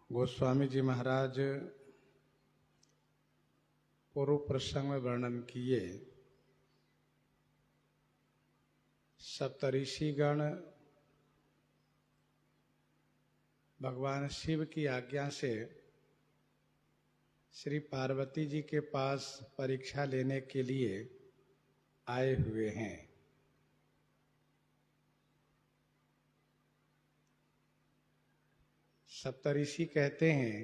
गोस्वामी जी महाराज पूर्व प्रसंग में वर्णन किए सप्तऋषिगण भगवान शिव की आज्ञा से श्री पार्वती जी के पास परीक्षा लेने के लिए आए हुए हैं। सप्तऋषि कहते हैं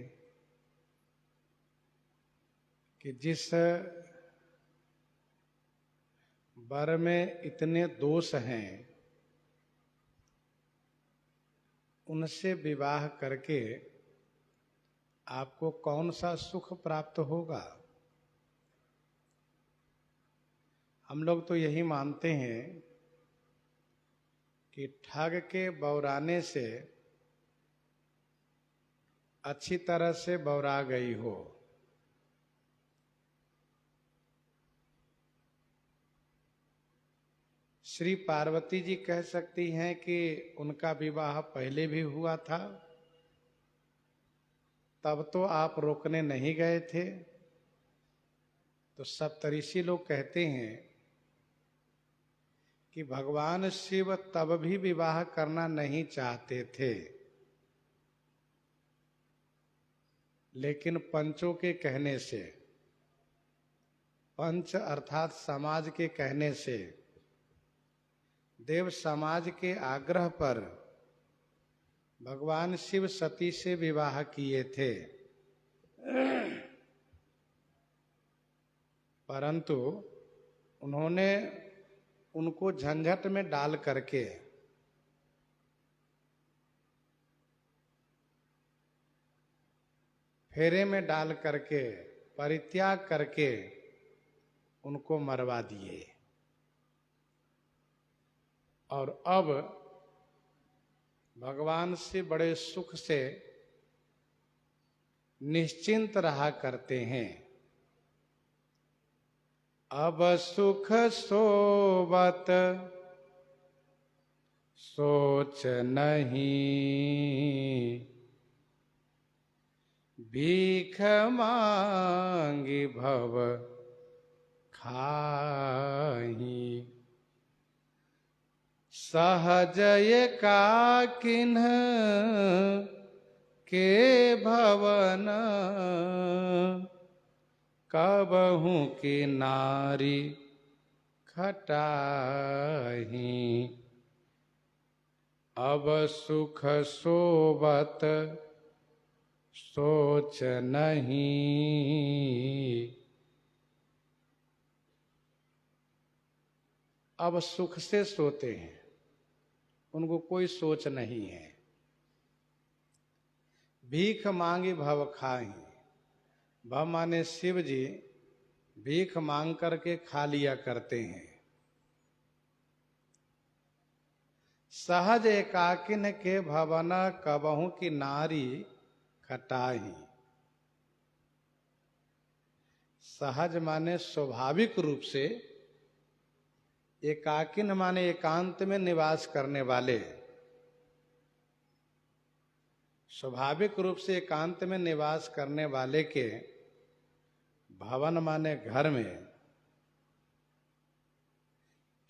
कि जिस वर में इतने दोष हैं उनसे विवाह करके आपको कौन सा सुख प्राप्त होगा। हम लोग तो यही मानते हैं कि ठग के बौराने से अच्छी तरह से बौरा गई हो। श्री पार्वती जी कह सकती हैं कि उनका विवाह पहले भी हुआ था, तब तो आप रोकने नहीं गए थे। तो सप्तऋषि लोग कहते हैं कि भगवान शिव तब भी विवाह करना नहीं चाहते थे, लेकिन पंचों के कहने से, पंच अर्थात समाज के कहने से, देव समाज के आग्रह पर भगवान शिव सती से विवाह किए थे। परंतु उन्होंने उनको झंझट में डाल करके फेरे में डाल करके परित्याग करके उनको मरवा दिए। और अब भगवान से बड़े सुख से निश्चिंत रहा करते हैं। अब सुख सोवत सोच नहीं, भीख मांगी भव खाही, सहज एकाकिन्ह के भवन, कबहू की नारी खटाही। अब सुख सोवत सोच नहीं, अब सुख से सोते हैं, उनको कोई सोच नहीं है। भीख मांगी भव खाही, भव माने शिव जी भीख मांग करके खा लिया करते हैं। सहज एकाकिन के भवन, कबहू की नारी खटाही। सहज माने स्वाभाविक रूप से, एकाकिन माने एकांत में निवास करने वाले, स्वाभाविक रूप से एकांत में निवास करने वाले के भवन माने घर में,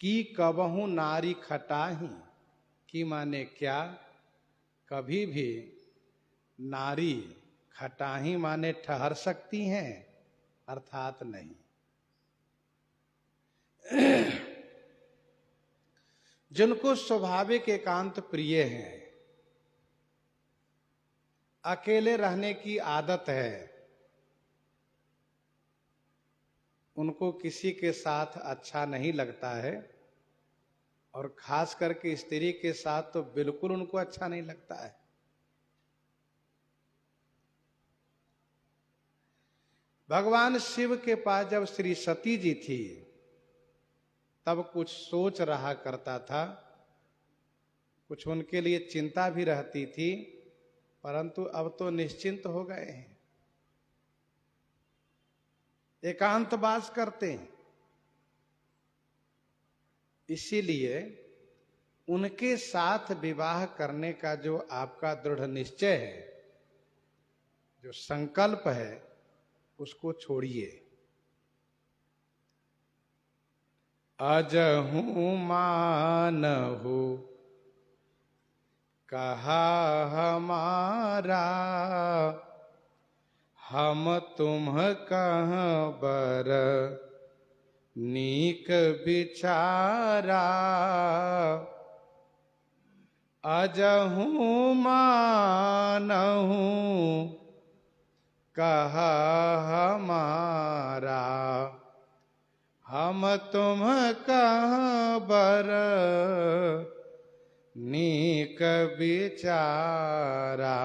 की कबहू नारी खटाही, की माने क्या, कभी भी नारी खटाही माने ठहर सकती हैं, अर्थात नहीं। जिनको स्वाभाविक एकांत प्रिय है, अकेले रहने की आदत है, उनको किसी के साथ अच्छा नहीं लगता है, और खास करके स्त्री के साथ तो बिल्कुल उनको अच्छा नहीं लगता है। भगवान शिव के पास जब श्री सती जी थी तब कुछ सोच रहा करता था, कुछ उनके लिए चिंता भी रहती थी, परंतु अब तो निश्चिंत हो गए हैं, एकांतवास करते हैं। इसीलिए उनके साथ विवाह करने का जो आपका दृढ़ निश्चय है, जो संकल्प है उसको छोड़िए। अजहू मानहु कहा हमारा, हम तुम कहाँ बर नीक बिचारा। अजहू मानहु कहा हमारा, हम तुम कहाँ बर नीक बिचारा।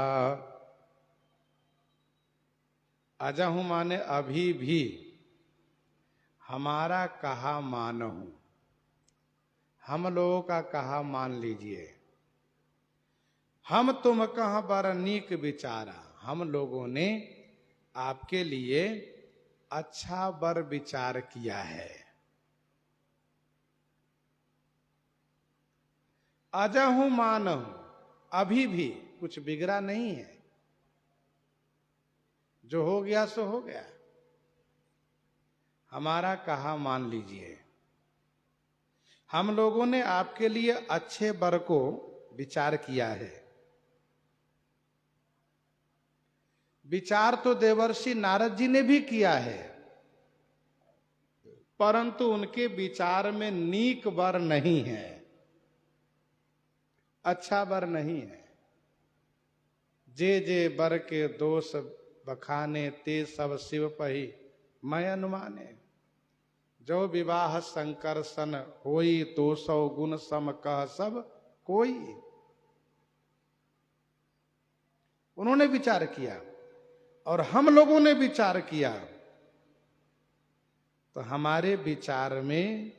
अजहू माने अभी भी, हमारा कहा मानहु, हम लोगों का कहा मान लीजिए। हम तुम कहाँ बर नीक बिचारा, हम लोगों ने आपके लिए अच्छा बर विचार किया है। अजहू मानहु, अभी भी कुछ बिगड़ा नहीं है, जो हो गया सो हो गया, हमारा कहा मान लीजिए। हम लोगों ने आपके लिए अच्छे वर को विचार किया है। विचार तो देवर्षि नारद जी ने भी किया है, परंतु उनके विचार में नीक वर नहीं है, अच्छा वर नहीं है। जे जे वर के दोष बखाने, ते सब शिव पही मैं अनुमाने। जो विवाह संकर्षण होई, तो सौ गुण सम कह सब कोई। उन्होंने विचार किया और हम लोगों ने विचार किया, तो हमारे विचार में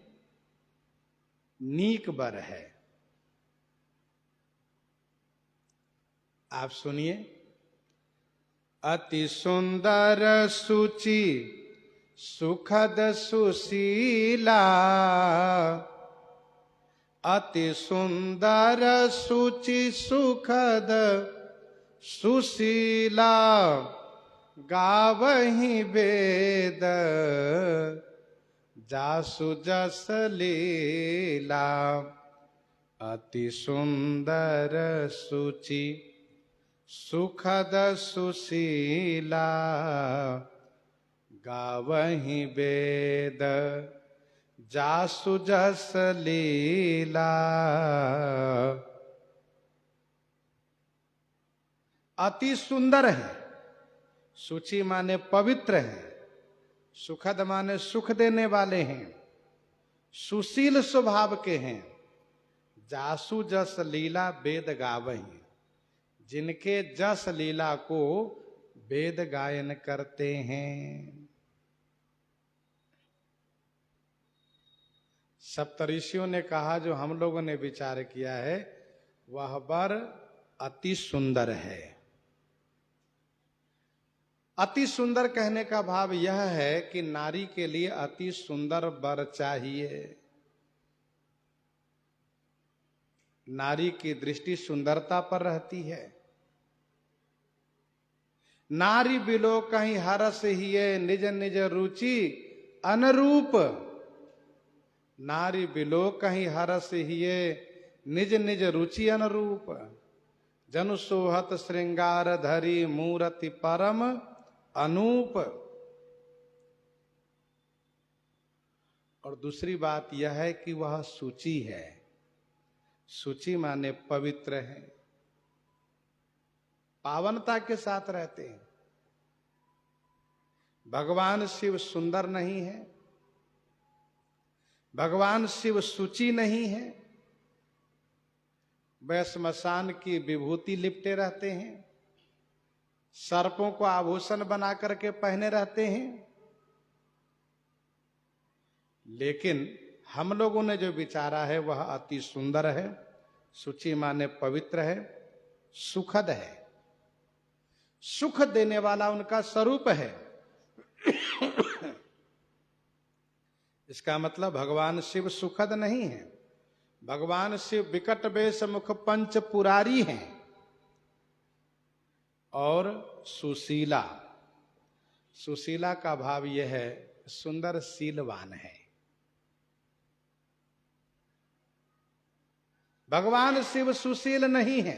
नीक वर है। आप सुनिए। अति सुंदर सुचि सुखद सुशीला, अति सुंदर सुचि सुखद सुशीला, गावहि वेद जासु जस लीला। अति सुंदर सुचि सुखद सुशीला, गावहि वेद जासु जस लीला। अति सुंदर है, सुचि माने पवित्र है, सुखद माने सुख देने वाले हैं, सुशील स्वभाव के हैं। जासु जस लीला वेद गावहि, जिनके जस लीला को वेद गायन करते हैं। सप्तऋषियों ने कहा जो हम लोगों ने विचार किया है वह वर अति सुंदर है। अति सुंदर कहने का भाव यह है कि नारी के लिए अति सुंदर वर चाहिए। नारी की दृष्टि सुंदरता पर रहती है। नारी बिलो कहीं हरस हिये, निज निज रुचि अनुरूप। नारी बिलो कहीं हरस हिये, निज निज रुचि अनुरूप। जनु सोहत श्रृंगार धरी, मूर्ति परम अनूप। और दूसरी बात यह है कि वह शुचि है। शुचि माने पवित्र है, पावनता के साथ रहते हैं। भगवान शिव सुंदर नहीं है, भगवान शिव शुचि नहीं है। वह श्मशान की विभूति लिपटे रहते हैं, सर्पों को आभूषण बना करके पहने रहते हैं। लेकिन हम लोगों ने जो विचारा है वह अति सुंदर है, शुचि माने पवित्र है, सुखद है, सुख देने वाला उनका स्वरूप है। इसका मतलब भगवान शिव सुखद नहीं है। भगवान शिव विकट वेश मुख पंच पुरारी हैं और सुशीला। सुशीला का भाव यह है सुंदर शीलवान है। भगवान शिव सुशील नहीं है।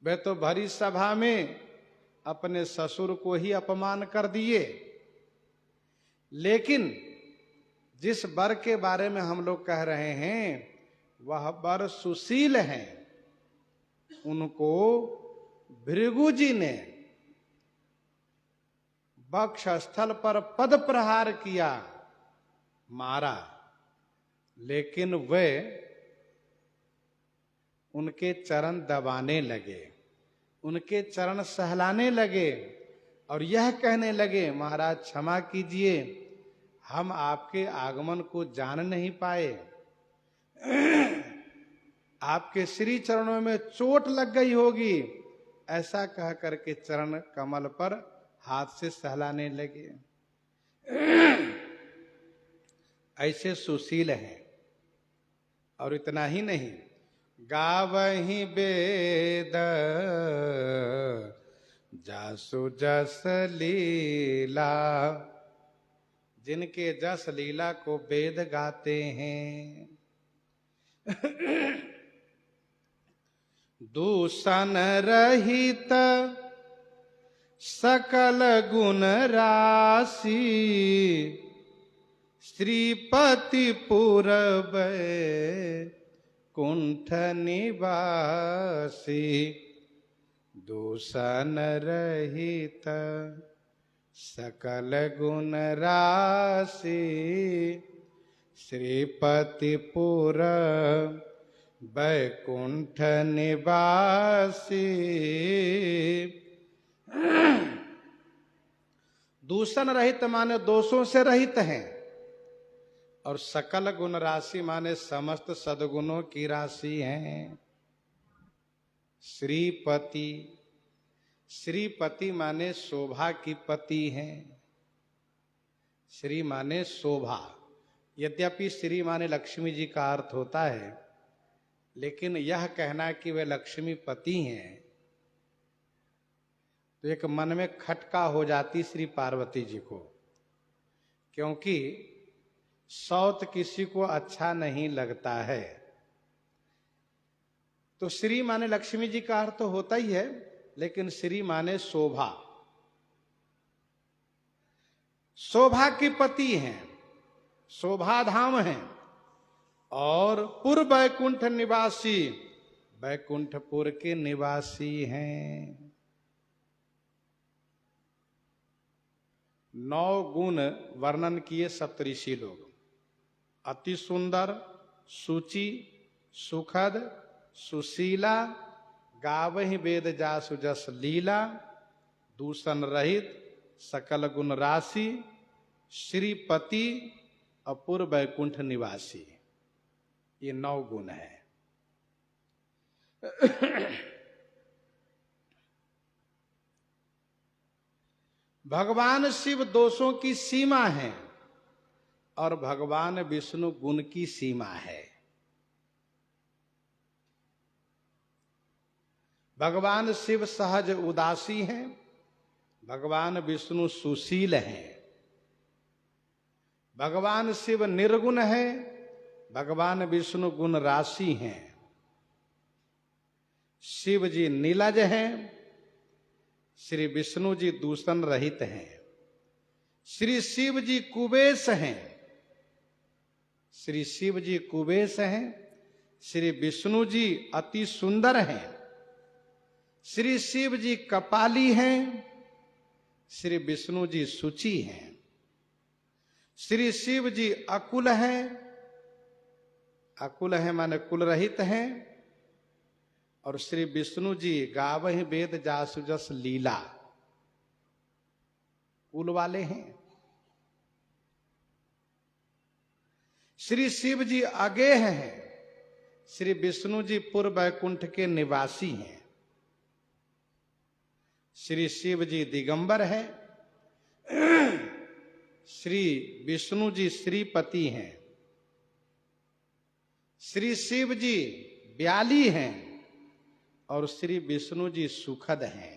वे तो भरी सभा में अपने ससुर को ही अपमान कर दिए, लेकिन जिस वर के बारे में हम लोग कह रहे हैं वह वर सुशील हैं। उनको भृगु जी ने वक्षस्थल पर पद प्रहार किया, मारा, लेकिन वे उनके चरण दबाने लगे, उनके चरण सहलाने लगे और यह कहने लगे, महाराज क्षमा कीजिए, हम आपके आगमन को जान नहीं पाए, आपके श्री चरणों में चोट लग गई होगी। ऐसा कह करके चरण कमल पर हाथ से सहलाने लगे। ऐसे सुशील हैं। और इतना ही नहीं, गावहि वेद जासु जस लीला, जिनके जस लीला को वेद गाते हैं। दूषण रहित सकल गुण राशि, श्रीपति पूरब कुंठ निवासी। दूषण रहित सकल गुण राशि, श्रीपति पूरब बैकुंठ निवासी। दूषण रहित माने दोषों से रहित हैं, और सकल गुण राशि माने समस्त सद्गुणों की राशि हैं। श्रीपति, श्रीपति माने शोभा की पति हैं। श्री माने शोभा। यद्यपि श्री माने लक्ष्मी जी का अर्थ होता है, लेकिन यह कहना कि वे लक्ष्मी पति हैं तो एक मन में खटका हो जाती श्री पार्वती जी को, क्योंकि सौत किसी को अच्छा नहीं लगता है। तो श्री माने लक्ष्मी जी का अर्थ तो होता ही है, लेकिन श्री माने शोभा। शोभा की पति हैं, शोभा धाम हैं, और पुर बैकुंठ निवासी, बैकुंठपुर के निवासी हैं। 9 गुण वर्णन किए सप्तऋषि लोग। अति सुंदर, सुचि, सुखद, सुशीला, गावहि वेद जासु जस लीला, दूषण रहित, सकल गुण राशि, श्रीपति, अपूर्व बैकुंठ निवासी। ये 9 गुण है। भगवान शिव दोषों की सीमा है और भगवान विष्णु गुण की सीमा है। भगवान शिव सहज उदासी हैं, भगवान विष्णु सुशील हैं। भगवान शिव निर्गुण है, भगवान विष्णु गुण राशि हैं। शिव जी नीलज हैं, श्री विष्णु जी दूषण रहित हैं। श्री शिव जी कुबेश हैं, श्री शिव जी कुबेश हैं। श्री विष्णु जी अति सुंदर हैं। श्री शिव जी कपाली हैं, श्री विष्णु जी सुचि हैं। श्री शिव जी अकुल हैं, अकुल है माने कुल रहित हैं, और श्री विष्णु जी गावहि वेद जासु जस लीला, कुल वाले हैं। श्री शिव जी अगेह हैं, श्री विष्णु जी पूर्व बैकुंठ के निवासी हैं। श्री शिव जी दिगंबर हैं, श्री विष्णु जी श्रीपति हैं। श्री शिव जी ब्याली हैं और श्री विष्णु जी सुखद हैं।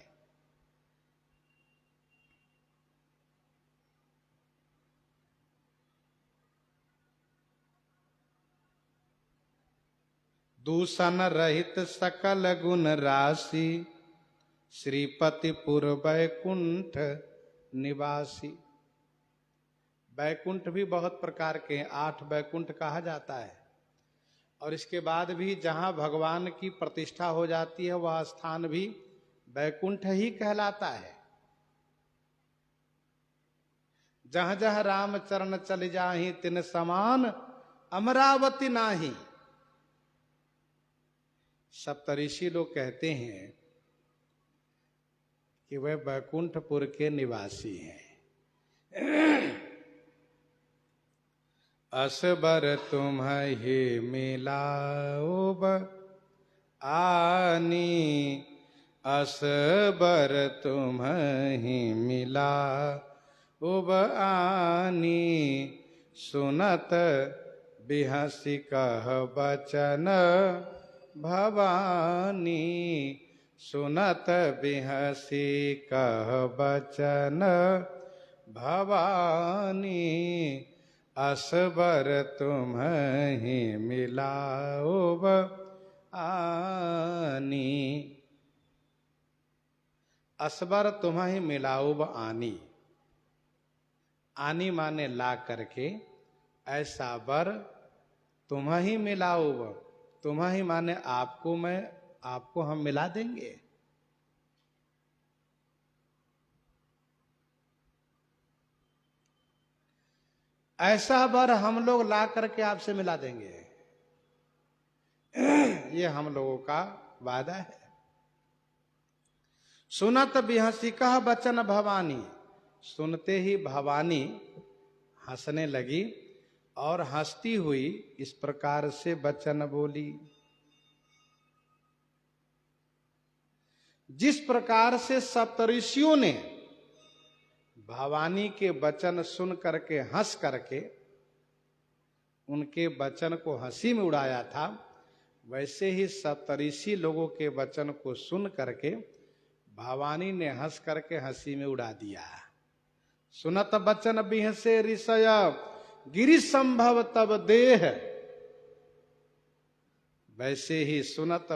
दूषण रहित सकल गुण राशि, श्रीपतिपुर बैकुंठ निवासी। बैकुंठ भी बहुत प्रकार के हैं, 8 बैकुंठ कहा जाता है। और इसके बाद भी जहां भगवान की प्रतिष्ठा हो जाती है वह स्थान भी बैकुंठ ही कहलाता है। जहां जहां राम चरण चल जाहि तिन समान अमरावती नाही। सप्तऋषि लोग कहते हैं कि वह बैकुंठपुर के निवासी हैं। असबर तुम्हें मिलाओब आनी, असबर तुम्हें मिलाओब आनी। सुनत बिहसी कह बचन भवानी, सुनत बिहसी कह बचन भवानी। असबर तुम्हें मिलाओब आनी। असबर तुम्हें मिलाओब आनी, आनी माने ला करके, ऐसा बर तुम्हें मिलाओब, तुम्हें माने आपको हम मिला देंगे। ऐसा वर हम लोग ला करके आपसे मिला देंगे, ये हम लोगों का वादा है। सुनत बिहसी कह बचन भवानी, सुनते ही भवानी हंसने लगी और हंसती हुई इस प्रकार से वचन बोली। जिस प्रकार से सप्तऋषियों ने भवानी के वचन सुन करके हंस करके उनके वचन को हंसी में उड़ाया था, वैसे ही सप्तऋषि लोगों के वचन को सुन करके भवानी ने हंस करके हंसी में उड़ा दिया। सुनत बचन बिहसे ऋषय गिरि संभव तब देह, वैसे ही सुनत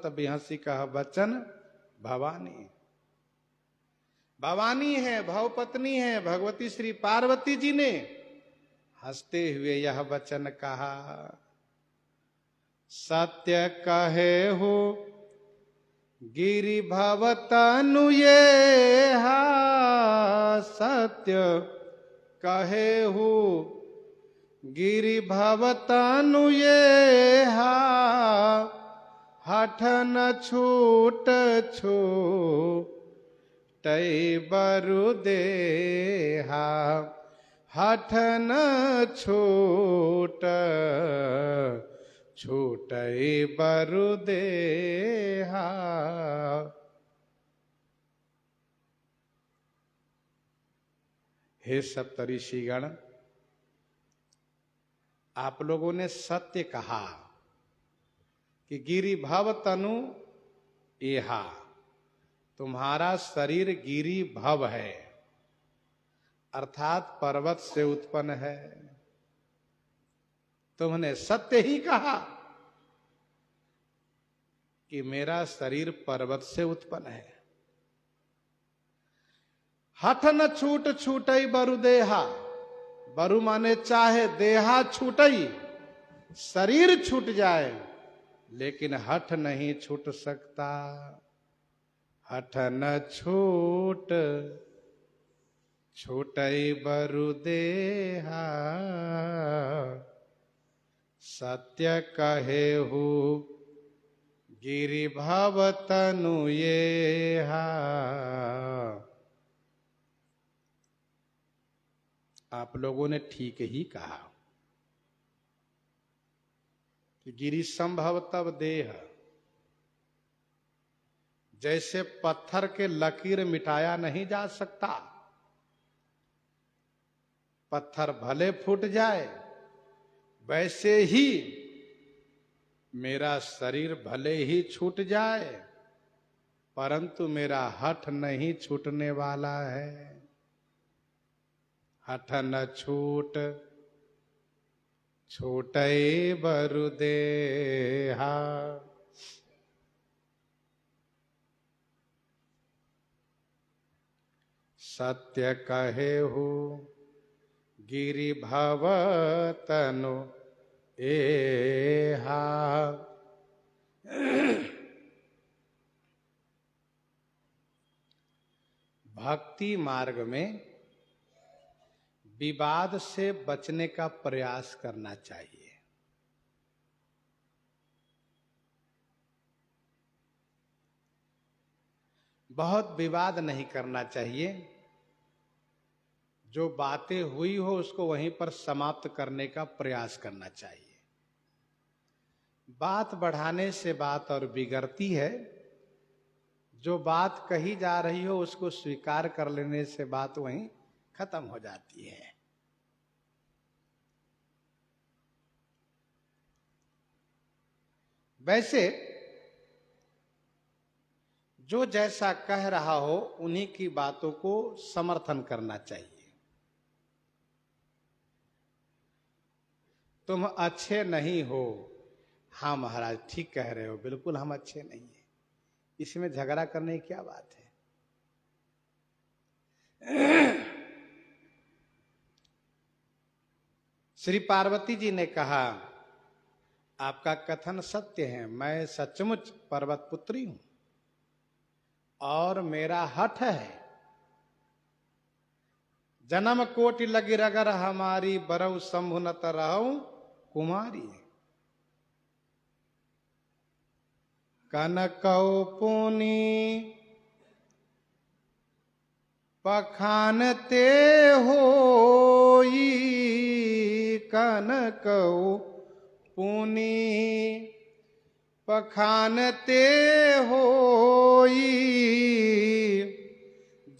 बिहसी कह वचन भवानी। भवानी है, भवपत्नी है, भगवती श्री पार्वती जी ने हंसते हुए यह वचन कहा। सत्य कहे हो गिरि भवतनु ये हा, सत्य कहे हो गिरि भवतनु ये हा। हठ न छूट छो तै बरु देहा, हठ न छूट छूटै बरु देहा। हे सप्तऋषिगण, आप लोगों ने सत्य कहा कि गिरि भव तनु एहा, तुम्हारा शरीर गिरि भव है, अर्थात पर्वत से उत्पन्न है। तुमने सत्य ही कहा कि मेरा शरीर पर्वत से उत्पन्न है। हठ न छूट छूटई बरु देहा, बरु माने चाहे, देहा छूटई, शरीर छूट जाए, लेकिन हठ नहीं छूट सकता। हठ न छूट छूटई बरु देहा, सत्य कहे हो गिरि भव तनु ये हा। आप लोगों ने ठीक ही कहा कि गिरि संभव तब देह, जैसे पत्थर के लकीर मिटाया नहीं जा सकता, पत्थर भले फूट जाए, वैसे ही मेरा शरीर भले ही छूट जाए, परंतु मेरा हठ नहीं छूटने वाला है। हठ न छूट छूटे बरु देहा। सत्य कहे हो गिरि भव तनु एहा। भक्ति मार्ग में विवाद से बचने का प्रयास करना चाहिए। बहुत विवाद नहीं करना चाहिए। जो बातें हुई हो उसको वहीं पर समाप्त करने का प्रयास करना चाहिए। बात बढ़ाने से बात और बिगड़ती है। जो बात कही जा रही हो उसको स्वीकार कर लेने से बात वहीं खत्म हो जाती है। वैसे जो जैसा कह रहा हो उन्हीं की बातों को समर्थन करना चाहिए। तुम अच्छे नहीं हो, हाँ महाराज ठीक कह रहे हो, बिल्कुल हम अच्छे नहीं हैं, इसमें झगड़ा करने की क्या बात है। श्री पार्वती जी ने कहा आपका कथन सत्य है, मैं सचमुच पर्वत पुत्री हूं और मेरा हठ है। जन्म कोटि लगी रगर हमारी, बरऊ शंभु न तरहु कुमारी। कनकौ पुनि पखानते होई, कनकौ पुनि पखानते होई।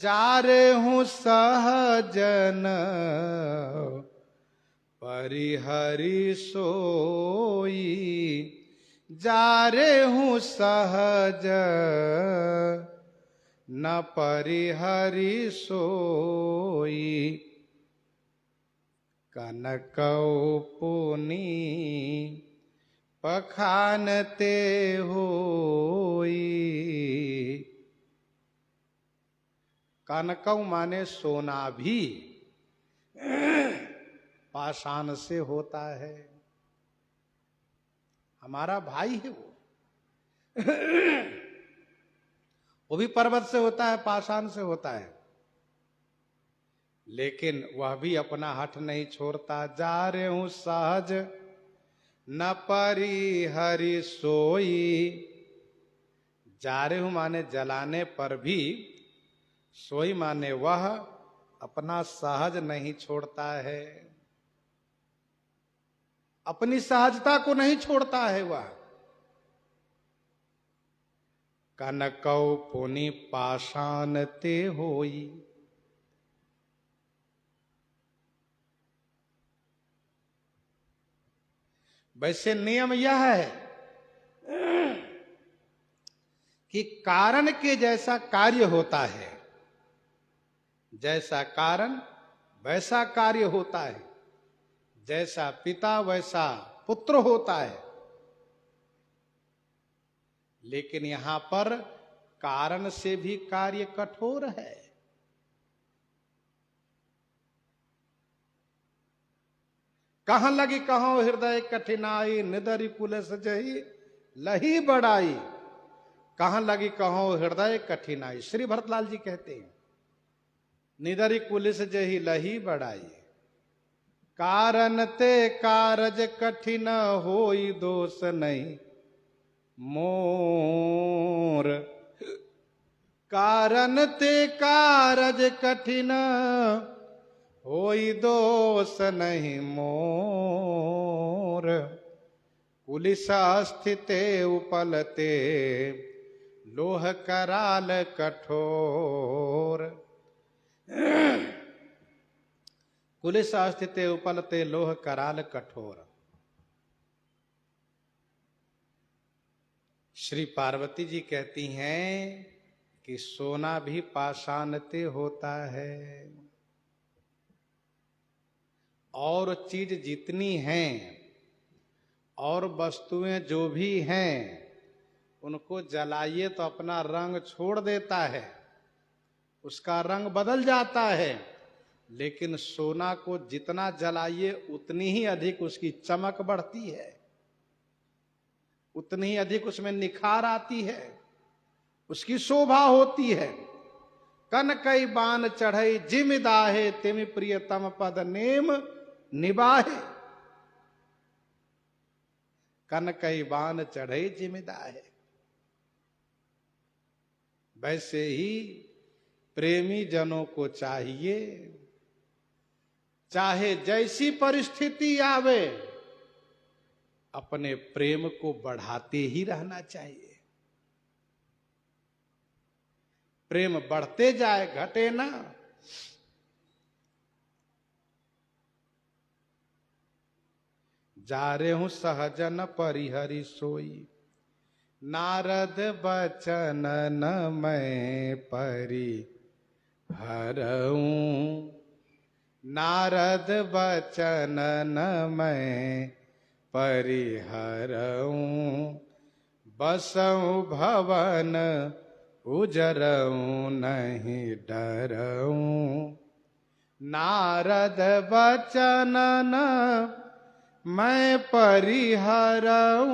जारे हूँ सहजन परिहरि सोई। जारे हूँ सहज न परिहरि सोई। कनकौ पुनि पखानते होई। कनकौ माने सोना भी पाषाण से होता है। हमारा भाई है वो भी पर्वत से होता है, पाषाण से होता है, लेकिन वह भी अपना हठ नहीं छोड़ता। जा रे हूं सहज न परिहरि सोई। जा रे हूं माने जलाने पर भी, सोई माने वह अपना सहज नहीं छोड़ता है, अपनी सहजता को नहीं छोड़ता है वह। कनकौ पुनि पाषाण ते होई। वैसे नियम यह है कि कारण के जैसा कार्य होता है, जैसा कारण वैसा कार्य होता है, जैसा पिता वैसा पुत्र होता है। लेकिन यहां पर कारण से भी कार्य कठोर है। कहां लगी कहो हृदय कठिनाई, निदरि कुल सजहि लही बड़ाई। कहां लगी कहो हृदय कठिनाई, श्री भरतलाल जी कहते हैं निदरि कुल सजहि लही बड़ाई। कारण ते कारज कठिन होई, दोष नहीं मोर। कारण ते कारज कठिन होई, दोष नहीं मोर। कुलिस स्थिते उपलते लोह कराल कठोर। कुलिस स्थिते उपलते लोह कराल कठोर। श्री पार्वती जी कहती हैं कि सोना भी पाषाणते होता है, और चीज जितनी हैं और वस्तुएं जो भी हैं उनको जलाइए तो अपना रंग छोड़ देता है, उसका रंग बदल जाता है। लेकिन सोना को जितना जलाइए उतनी ही अधिक उसकी चमक बढ़ती है, उतनी ही अधिक उसमें निखार आती है, उसकी शोभा होती है। कन कई बान चढ़ई जिम दाहे तिम प्रियतम पद नेम निबाहे। कन कई बान चढ़ई जिम दाहे। वैसे ही प्रेमी जनों को चाहिए, चाहे जैसी परिस्थिति आवे अपने प्रेम को बढ़ाते ही रहना चाहिए। प्रेम बढ़ते जाए, घटे ना। जा रे हूं सहजन परिहरि सोई, नारद बचन न मैं परिहरऊं। नारद बचन न मैं परिहरऊं। बसऊं भवन उजरऊं नहीं डरऊं। नारद बचन न मैं परिहरऊं।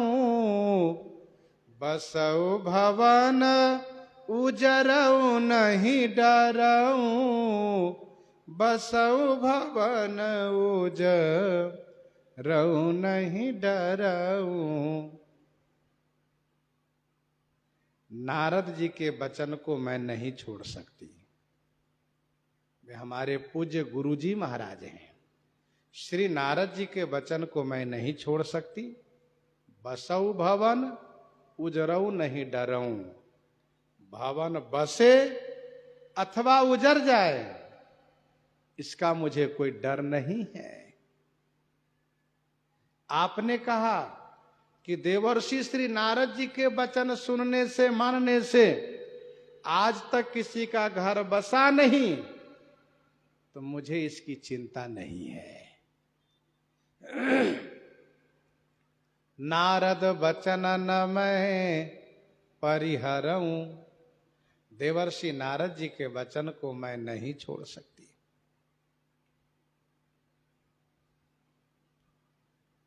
बसऊ भवन उजरऊं नहीं डरऊं। बसऊ भवन उजरऊं नहीं डरऊं। नारद जी के वचन को मैं नहीं छोड़ सकती। वे हमारे पूज्य गुरु जी महाराज हैं। श्री नारद जी के वचन को मैं नहीं छोड़ सकती। बसऊ भवन उजरऊ नहीं डरऊं। भवन बसे अथवा उजर जाए, इसका मुझे कोई डर नहीं है। आपने कहा कि देवर्षि श्री नारद जी के वचन सुनने से, मानने से आज तक किसी का घर बसा नहीं, तो मुझे इसकी चिंता नहीं है। नारद बचन न मैं परिहरऊं। देवर्षि नारद जी के वचन को मैं नहीं छोड़ सकती।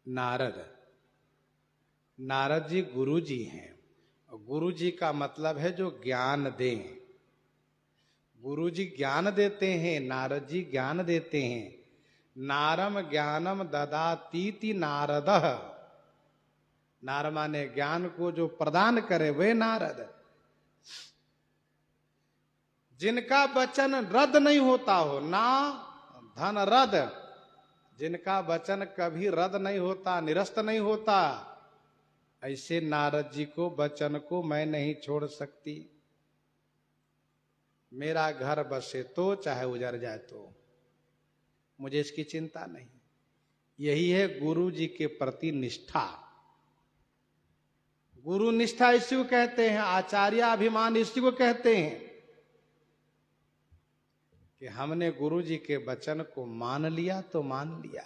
नारद जी गुरु जी हैं। और गुरु जी का मतलब है जो ज्ञान दें। गुरु जी ज्ञान देते हैं, नारद जी ज्ञान देते हैं। नारम ज्ञानम ददातीति नारदः। नार माने ज्ञान को जो प्रदान करे वे नारद। जिनका वचन रद्द नहीं होता हो, ना धन रद्द, जिनका वचन कभी रद्द नहीं होता, निरस्त नहीं होता, ऐसे नारद जी को वचन को मैं नहीं छोड़ सकती। मेरा घर बसे तो चाहे उजड़ जाए तो मुझे इसकी चिंता नहीं। यही है गुरु जी के प्रति निष्ठा। गुरु निष्ठा इसी को कहते हैं, आचार्याभिमान इसी को कहते हैं कि हमने गुरु जी के वचन को मान लिया तो मान लिया।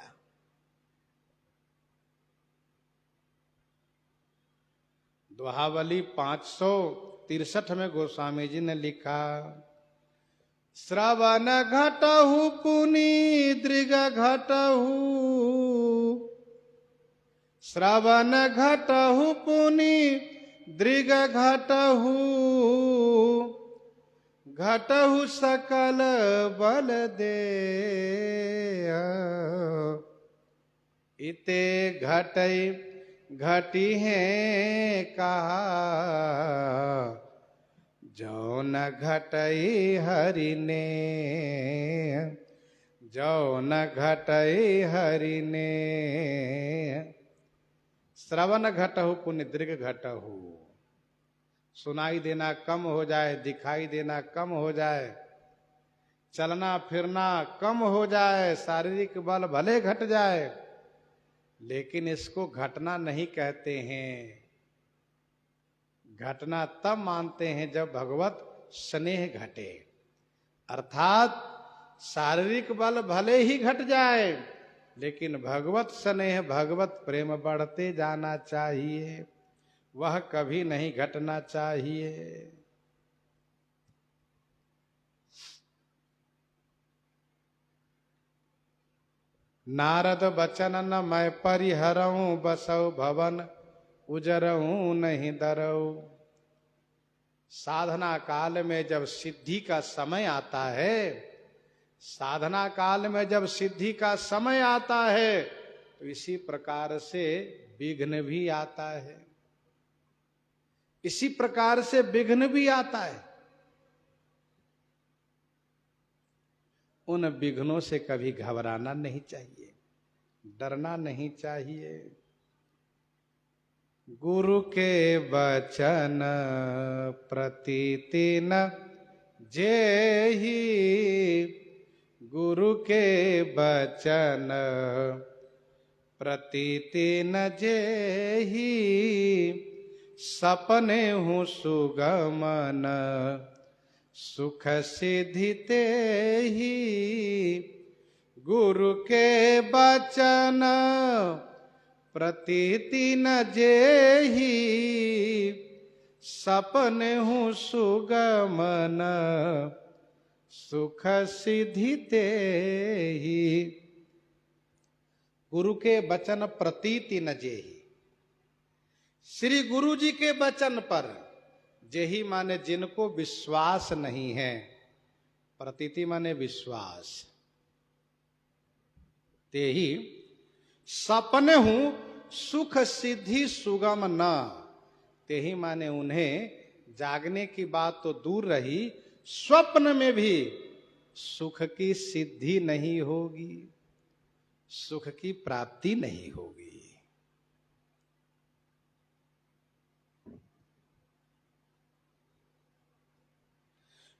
दोहावली 563 में गोस्वामी जी ने लिखा, श्रवण घटहु पुनि दृग घटहु। श्रवण घटहु पुनि दृग घटहु। घटहु सकल बल दे। इते घटई घटी है कहा, जो न घटई हरि ने। जो न घटई हरि ने। श्रवण घटहु पुण्य दीर्घ घटहु। सुनाई देना कम हो जाए, दिखाई देना कम हो जाए, चलना फिरना कम हो जाए, शारीरिक बल भले घट जाए, लेकिन इसको घटना नहीं कहते हैं। घटना तब मानते हैं जब भगवत स्नेह घटे, अर्थात शारीरिक बल भले ही घट जाए लेकिन भगवत स्नेह भगवत प्रेम बढ़ते जाना चाहिए, वह कभी नहीं घटना चाहिए। नारद बचन न मैं परिहरऊं, बसऊ भवन उजरऊं नहीं दरऊ। साधना काल में जब सिद्धि का समय आता है, साधना काल में जब सिद्धि का समय आता है तो इसी प्रकार से विघ्न भी आता है, इसी प्रकार से विघ्न भी आता है। उन विघ्नों से कभी घबराना नहीं चाहिए, डरना नहीं चाहिए। गुरु के वचन प्रतीति न जेहि, गुरु के वचन प्रतीति न जेहि, सपने हूँ सुगमन सुख सिद्धि तेहि। गुरु के वचन प्रतीति न जेहि, सपने हूँ सुगमन सुख सिद्धि तेहि। गुरु के वचन प्रतीति न जेहि, श्री गुरु जी के वचन पर, जेहि माने जिनको विश्वास नहीं है, प्रतीति माने विश्वास, तेहि सपने हूं सुख सिद्धि सुगम न, तेहि माने उन्हें जागने की बात तो दूर रही, स्वप्न में भी सुख की सिद्धि नहीं होगी, सुख की प्राप्ति नहीं होगी।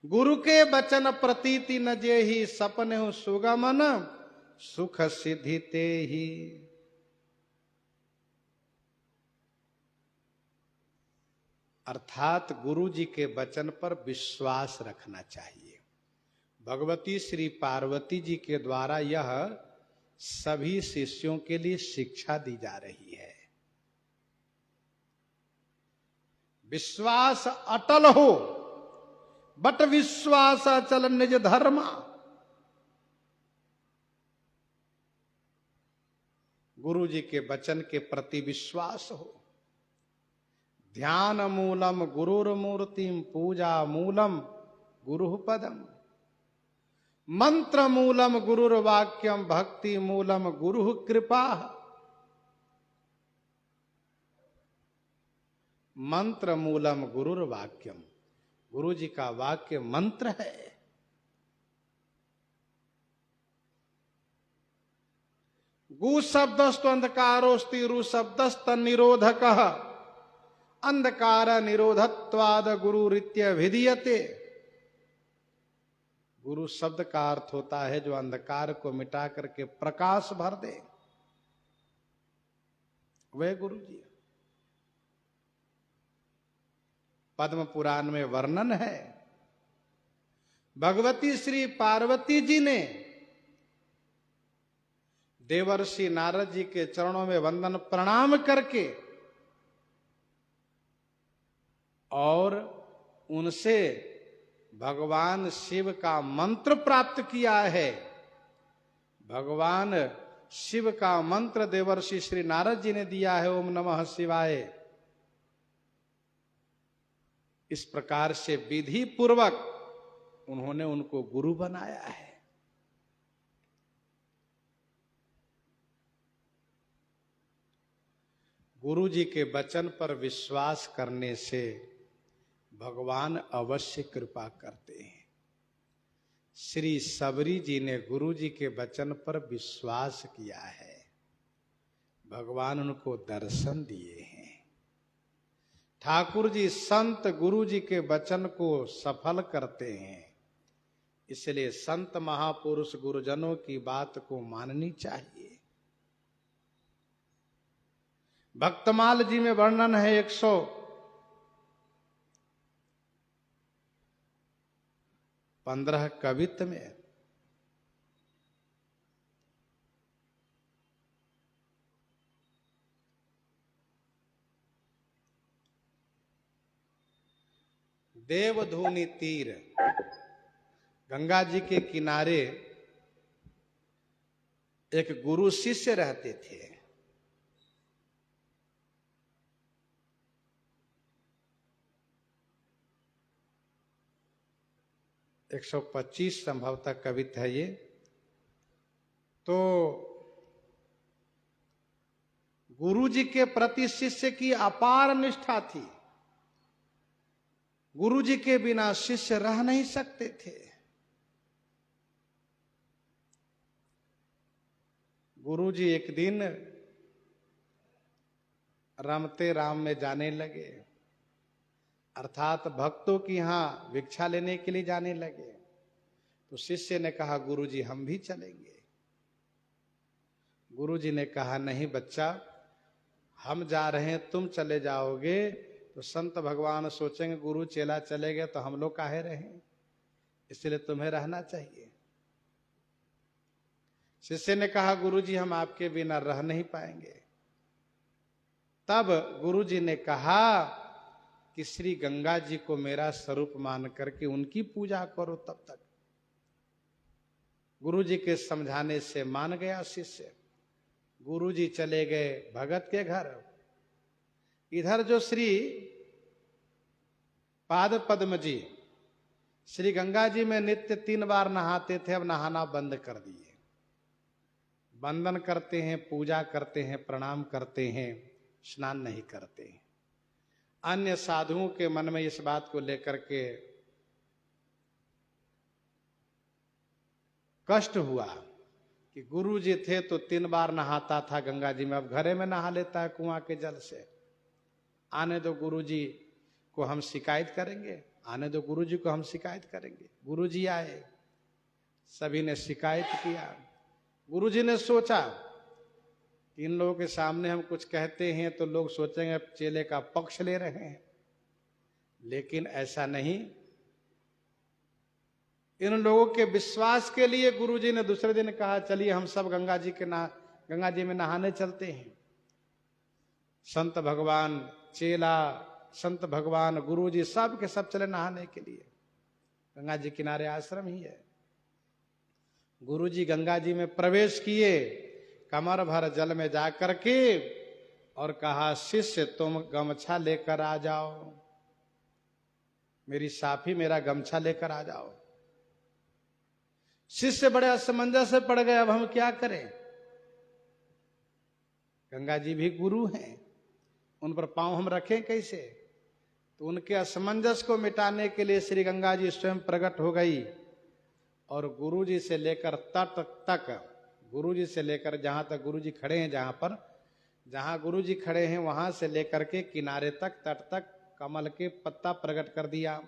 गुरु के वचन प्रतीति न जेहि, सपने हूं सुगमन सुख सिद्धि तेहि। अर्थात गुरु जी के वचन पर विश्वास रखना चाहिए। भगवती श्री पार्वती जी के द्वारा यह सभी शिष्यों के लिए शिक्षा दी जा रही है। विश्वास अटल हो, बट विश्वास अचल निज धर्म। गुरु जी के वचन के प्रति विश्वास हो। ध्यान मूलम गुरुर्मूर्तिम, पूजा मूलम गुरु पदम, मंत्र मूलम गुरुर्वाक्यम, भक्ति मूलम गुरु कृपा। मंत्र मूलम गुरुर्वाक्यम, गुरु जी का वाक्य मंत्र है। गु शब्दस्तु अंधकारोस्ति, रु शब्दस्त निरोधक, अंधकार निरोधत्वाद गुरु रित्य विधीयते। गुरु शब्द का अर्थ होता है जो अंधकार को मिटा करके प्रकाश भर दे, वह गुरु जी। पद्म पुराण में वर्णन है, भगवती श्री पार्वती जी ने देवर्षि नारद जी के चरणों में वंदन प्रणाम करके और उनसे भगवान शिव का मंत्र प्राप्त किया है। भगवान शिव का मंत्र देवर्षि श्री नारद जी ने दिया है, ओम नमः शिवाय। इस प्रकार से विधि पूर्वक उन्होंने उनको गुरु बनाया है। गुरु जी के वचन पर विश्वास करने से भगवान अवश्य कृपा करते हैं। श्री सबरी जी ने गुरु जी के वचन पर विश्वास किया है, भगवान उनको दर्शन दिए हैं। ठाकुर जी संत गुरु जी के वचन को सफल करते हैं, इसलिए संत महापुरुष गुरुजनों की बात को माननी चाहिए। भक्तमाल जी में वर्णन है 100 15 कवित्त में। देवधुनी तीर, गंगा जी के किनारे एक गुरु शिष्य रहते थे। एक 125 संभवतः कवित्त है ये। तो गुरु जी के प्रति शिष्य की अपार निष्ठा थी। गुरु जी के बिना शिष्य रह नहीं सकते थे। गुरु जी एक दिन रमते राम में जाने लगे, अर्थात भक्तों की यहां भिक्षा लेने के लिए जाने लगे। तो शिष्य ने कहा, गुरु जी हम भी चलेंगे। गुरु जी ने कहा, नहीं बच्चा, हम जा रहे हैं, तुम चले जाओगे तो संत भगवान सोचेंगे गुरु चेला चले गए तो हम लोग काहे रहें, इसलिए तुम्हें रहना चाहिए। शिष्य ने कहा, गुरु जी हम आपके बिना रह नहीं पाएंगे। तब गुरु जी ने कहा कि श्री गंगा जी को मेरा स्वरूप मान करके उनकी पूजा करो। तब तक गुरु जी के समझाने से मान गया शिष्य। गुरु जी चले गए भगत के घर। इधर जो श्री पाद पद्म जी श्री गंगा जी में नित्य 3 बार नहाते थे, अब नहाना बंद कर दिए। वंदन करते हैं, पूजा करते हैं, प्रणाम करते हैं, स्नान नहीं करते हैं। अन्य साधुओं के मन में इस बात को लेकर के कष्ट हुआ कि गुरु जी थे तो 3 बार नहाता था गंगा जी में, अब घरे में नहा लेता है कुआं के जल से। आने दो गुरु जी को हम शिकायत करेंगे, आने दो गुरु जी को हम शिकायत करेंगे। गुरु जी आए, सभी ने शिकायत किया। गुरु जी ने सोचा कि इन लोगों के सामने हम कुछ कहते हैं तो लोग सोचेंगे चेले का पक्ष ले रहे हैं, लेकिन ऐसा नहीं। इन लोगों के विश्वास के लिए गुरु जी ने दूसरे दिन कहा, चलिए हम सब गंगा जी में नहाने चलते हैं। संत भगवान, चेला, संत भगवान, गुरु जी सब के सब चले नहाने के लिए। गंगा जी किनारे आश्रम ही है। गुरु जी गंगा जी में प्रवेश किए, कमर भर जल में जाकर के और कहा, शिष्य तुम गमछा लेकर आ जाओ, मेरी साफी मेरा गमछा लेकर आ जाओ। शिष्य बड़े असमंजस से पड़ गए, अब हम क्या करें। गंगा जी भी गुरु हैं, उन पर पांव हम रखें कैसे। तो उनके असमंजस को मिटाने के लिए श्री गंगा जी स्वयं प्रकट हो गई और गुरु जी से लेकर तट तक, गुरु जी से लेकर जहां तक गुरु जी खड़े हैं, जहां गुरु जी खड़े हैं वहां से लेकर के किनारे तक, तट तक कमल के पत्ता प्रकट कर दिया।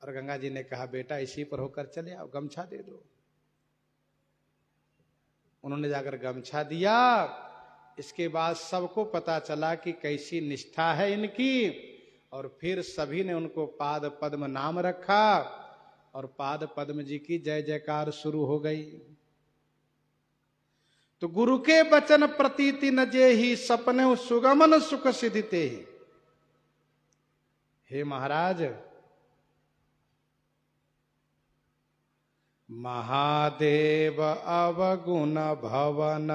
और गंगा जी ने कहा, बेटा इसी पर होकर चले आओ, गमछा दे दो। उन्होंने जाकर गमछा दिया। इसके बाद सबको पता चला कि कैसी निष्ठा है इनकी, और फिर सभी ने उनको पाद पद्म नाम रखा और पाद पद्म जी की जय जयकार शुरू हो गई। तो गुरु के बचन प्रतीति न जे ही, सपने सुगमन सुख सिधिते ही। हे महाराज, महादेव अवगुण भवन,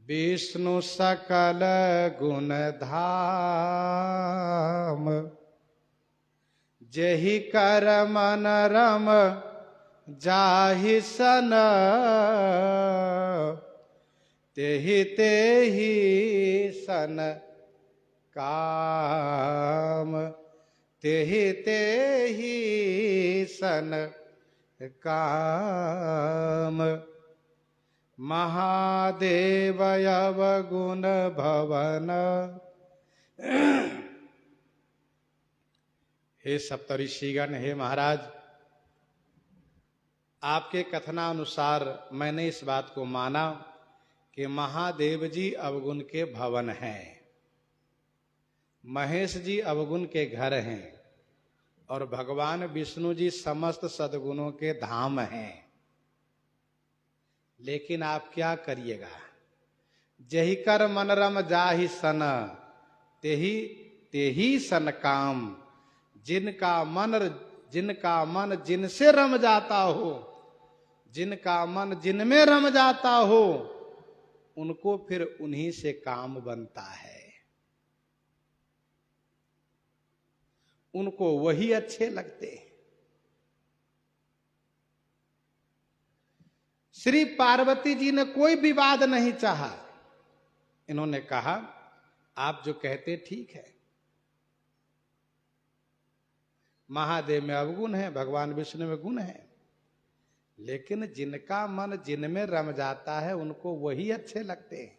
विष्णु सकल गुण धाम, जेहि कर मन रम जाहि सन, तेहि तेहि सन काम, तेहि तेहि सन काम। महादेव अवगुण भवन। हे सप्तऋषिगण, हे महाराज, आपके कथनानुसार मैंने इस बात को माना कि महादेव जी अवगुण के भवन हैं, महेश जी अवगुण के घर हैं, और भगवान विष्णु जी समस्त सद्गुणों के धाम हैं। लेकिन आप क्या करिएगा, जही कर मन रम जाहि सन, तेही तेही सन काम। जिनका मन जिनसे रम जाता हो, जिनका मन जिनमें रम जाता हो, उनको फिर उन्हीं से काम बनता है, उनको वही अच्छे लगते हैं। श्री पार्वती जी ने कोई विवाद नहीं चाहा। इन्होंने कहा आप जो कहते ठीक है, महादेव में अवगुण है, भगवान विष्णु में गुण है, लेकिन जिनका मन जिनमें रम जाता है उनको वही अच्छे लगते हैं।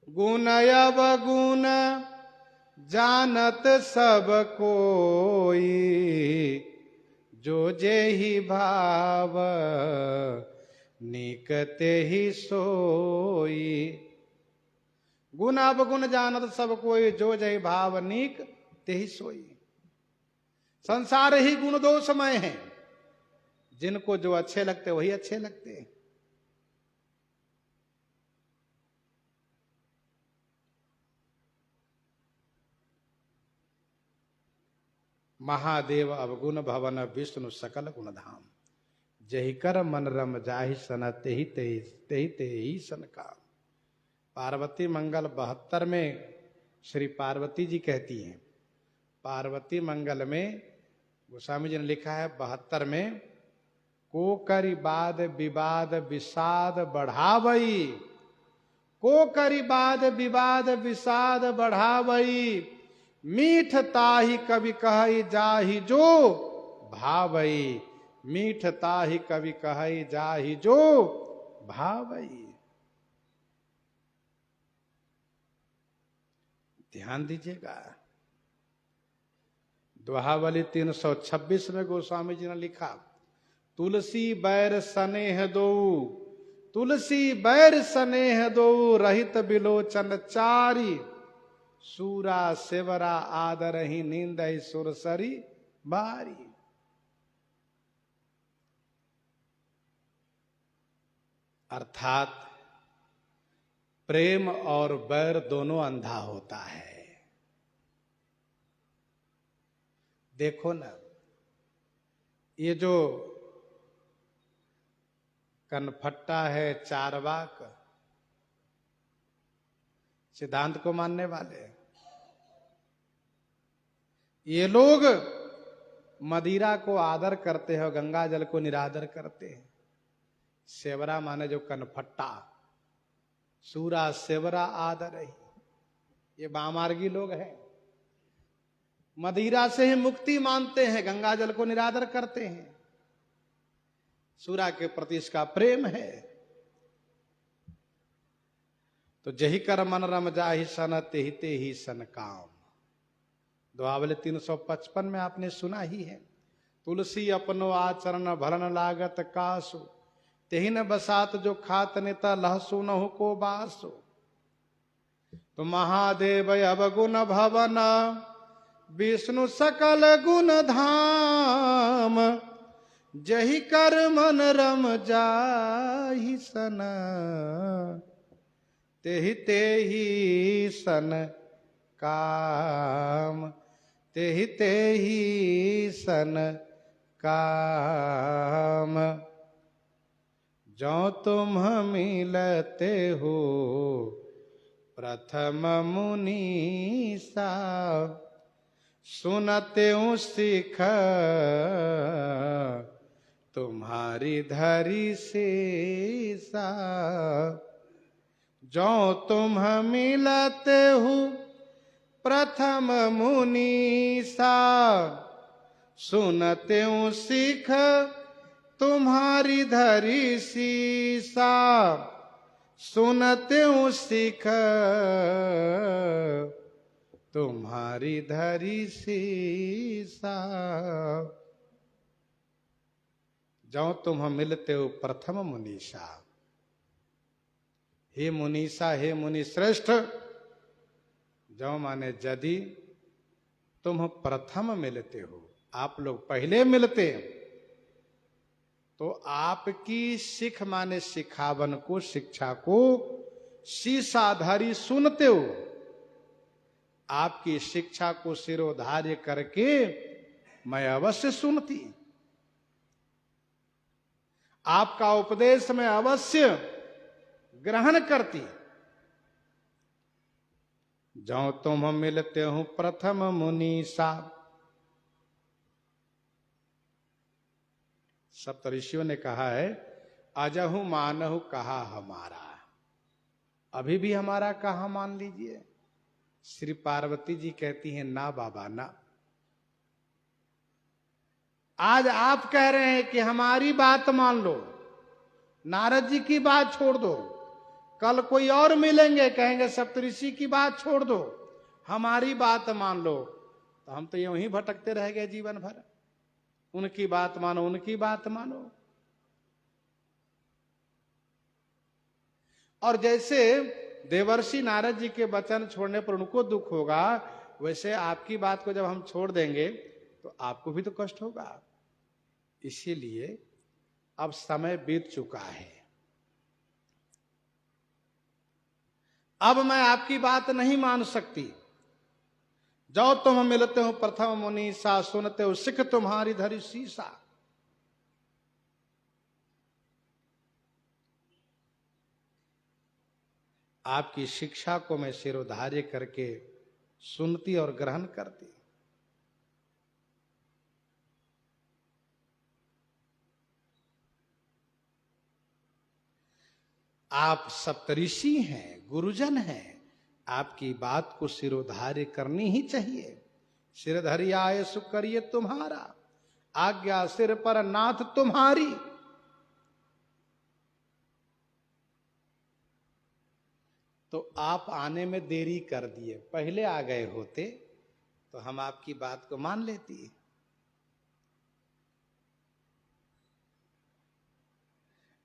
गुण अवगुण जानत सब कोई, जो जे ही भाव निकते ही सोई। गुण अवगुण जानत सब कोई, जो जय भाव नीक ते ही सोई। संसार ही गुण दोषमय है, जिनको जो अच्छे लगते वही अच्छे लगते हैं। महादेव अवगुण भवन विष्णु सकल गुण धाम। जही कर मन रम जाहि सन, तेहि तेहि सन काम। पार्वती मंगल 72 में श्री पार्वती जी कहती हैं। पार्वती मंगल में गोस्वामी जी ने लिखा है 72 में, को करी बाद विवाद विषाद बढ़ावई, को करी बाद विवाद विषाद बढ़ावई। मीठ ताहि कवि कहई जाहि जो भावई, मीठ ताहि कवि कहई जाहि जो भावई। ध्यान दीजिएगा, दोहावली 326 में गोस्वामी जी ने लिखा, तुलसी बैर सनेह दो, तुलसी बैर सनेह दो, रहित बिलोचन चारी। सूरा सेवरा आदर ही नींद सुरसरी बारी। अर्थात प्रेम और बैर दोनों अंधा होता है। देखो ना, ये जो कनफट्टा है, चारवाक, सिद्धांत को मानने वाले, ये लोग मदिरा को आदर करते हैं और गंगा जल को निरादर करते हैं। सेवरा माने जो कनफट्टा, सूरा सेवरा आदर ही, ये बामार्गी लोग हैं। मदिरा से ही मुक्ति मानते हैं, गंगा जल को निरादर करते हैं। सूरा के प्रति इसका प्रेम है। तो जही कर मन रम जाहि सन, तेहि तेहि सन काम। दोहावली 355 में आपने सुना ही है, तुलसी अपनो आचरण भलन लागत कासु, तेहि न बसात जो खात नेता लहसु नहु को बासु। तो महादेव अवगुण भवन विष्णु सकल गुण धाम। जही कर मन रम जाहि सन, तेहि तेहि सन काम। तेहि तेहि सन काम। जो तुम मिलते हो प्रथम मुनीसा, सुनते हूँ सिख तुम्हारी धरी सीसा। जो तुम मिलते हो प्रथम मुनीसा, सुनते हूँ सिख तुम्हारी धरी सीसा। सुनते हूँ सिख तुम्हारी धरी सीसा। जो तुम मिलते हो प्रथम मुनीसा, हे मुनीसा, हे मुनि श्रेष्ठ। जो माने यदि तुम प्रथम मिलते हो, आप लोग पहले मिलते हैं, तो आपकी सिख माने सिखावन को, शिक्षा को शीशाधारी सुनते हो, आपकी शिक्षा को सिरोधार्य करके मैं अवश्य सुनती, आपका उपदेश मैं अवश्य ग्रहण करती। जो तुम मिलते हो प्रथम मुनीसा, सप्तऋषियों ने कहा है अजहु मानहु कहा हमारा, अभी भी हमारा कहा मान लीजिए। श्री पार्वती जी कहती हैं ना बाबा ना, आज आप कह रहे हैं कि हमारी बात मान लो, नारद जी की बात छोड़ दो, कल कोई और मिलेंगे कहेंगे सप्तऋषि की बात छोड़ दो, हमारी बात मान लो, तो हम तो यूं ही भटकते रह गए जीवन भर, उनकी बात मानो, उनकी बात मानो। और जैसे देवर्षि नारद जी के वचन छोड़ने पर उनको दुख होगा, वैसे आपकी बात को जब हम छोड़ देंगे तो आपको भी तो कष्ट होगा। इसीलिए अब समय बीत चुका है, अब मैं आपकी बात नहीं मान सकती। जो तुम मिलते हो प्रथम मुनीसा, सुनते हो सिख तुम्हारी धरी शीशा। आपकी शिक्षा को मैं सिरोधार्य करके सुनती और ग्रहण करती। आप सप्तऋषि हैं, गुरुजन हैं, आपकी बात को सिरोधार्य करनी ही चाहिए। सिरधरि आए सुख करिए तुम्हारा, आज्ञा सिर पर नाथ तुम्हारी। तो आप आने में देरी कर दिए, पहले आ गए होते तो हम आपकी बात को मान लेती।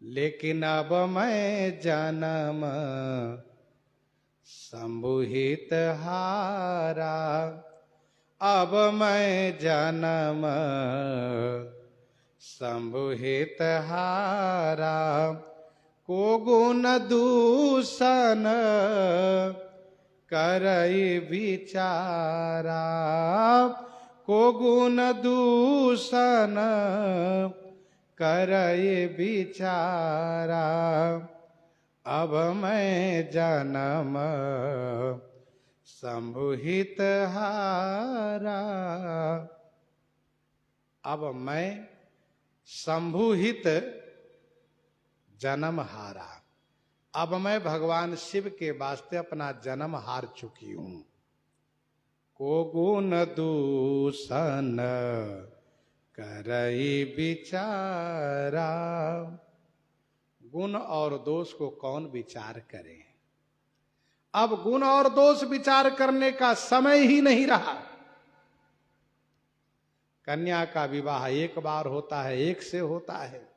लेकिन अब मैं जन्म संबुहित हारा, अब मैं जन्म संबुहित हारा, को गुण दूषण करई विचारा, को गुण दूषण करई विचारा, अब मैं जन्म संबुहित हारा। अब मैं संबुहित जन्म हारा, अब मैं भगवान शिव के वास्ते अपना जन्म हार चुकी हूं। को गुण दूषण करई विचारा, गुण और दोष को कौन विचार करे। अब गुण और दोष विचार करने का समय ही नहीं रहा। कन्या का विवाह एक बार होता है, एक से होता है।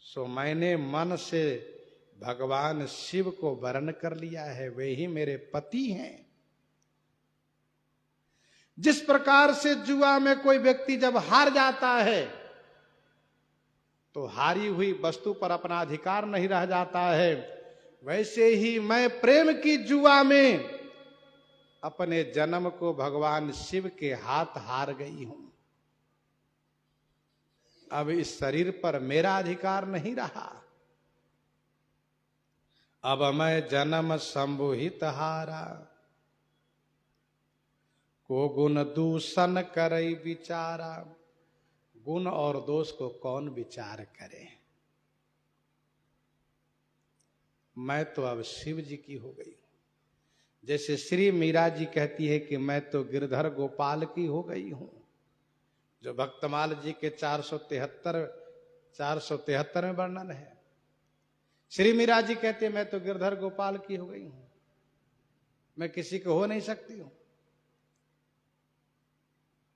सो मैंने मन से भगवान शिव को वर्ण कर लिया है, वे ही मेरे पति हैं। जिस प्रकार से जुआ में कोई व्यक्ति जब हार जाता है तो हारी हुई वस्तु पर अपना अधिकार नहीं रह जाता है, वैसे ही मैं प्रेम की जुआ में अपने जन्म को भगवान शिव के हाथ हार गई हूं। अब इस शरीर पर मेरा अधिकार नहीं रहा। अब मैं जन्म संबुहित हारा, को गुण दूषण करई विचारा। गुण और दोष को कौन विचार करे। मैं तो अब शिव जी की हो गई। जैसे श्री मीरा जी कहती है कि मैं तो गिरधर गोपाल की हो गई हूं, जो भक्तमाल जी के 473 में वर्णन है। श्री मीरा जी कहते हैं मैं तो गिरधर गोपाल की हो गई हूं, मैं किसी को हो नहीं सकती हूं।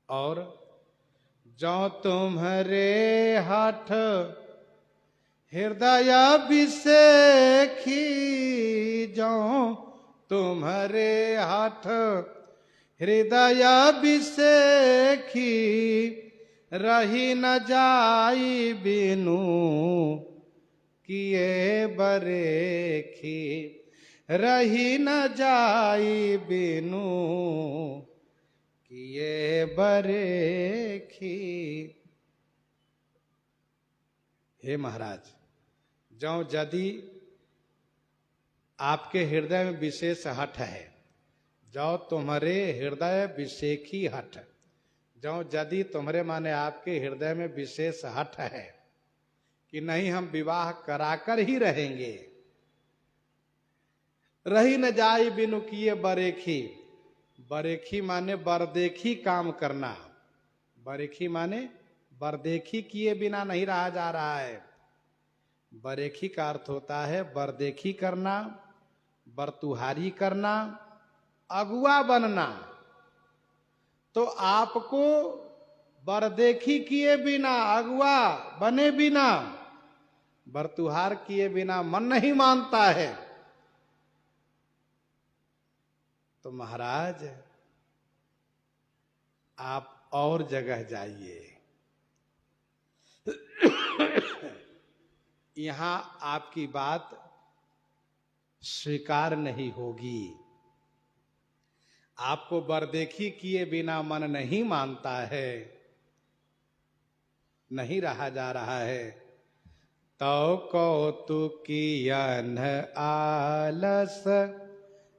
और जो तुम्हारे हाथ हृदय अभिषेखी, जो तुम्हारे हाथ हृदय बिसेखी रही न जाई बिनु किए बरेखी, रही न जाई बिनु किए बरेखी। हे महाराज, जो यदि आपके हृदय में विशेष हठ है, जो तुम्हारे हृदय विशेखी हठ, जो यदि तुम्हारे माने आपके हृदय में विशेष हठ है कि नहीं हम विवाह कराकर ही रहेंगे, रही न जाई बिनु किए बरेखी। बरेखी माने बरदेखी काम करना, बरेखी माने बरदेखी किए बिना नहीं रहा जा रहा है। बरेखी का अर्थ होता है बरदेखी करना, बरतुहारी करना, अगुआ बनना। तो आपको बरदेखी किए बिना, अगुआ बने बिना, बरतुहार किए बिना मन नहीं मानता है। तो महाराज आप और जगह जाइए, यहां आपकी बात स्वीकार नहीं होगी। आपको बरदेखी किए बिना मन नहीं मानता है, नहीं रहा जा रहा है। तो कौतुकियन आलस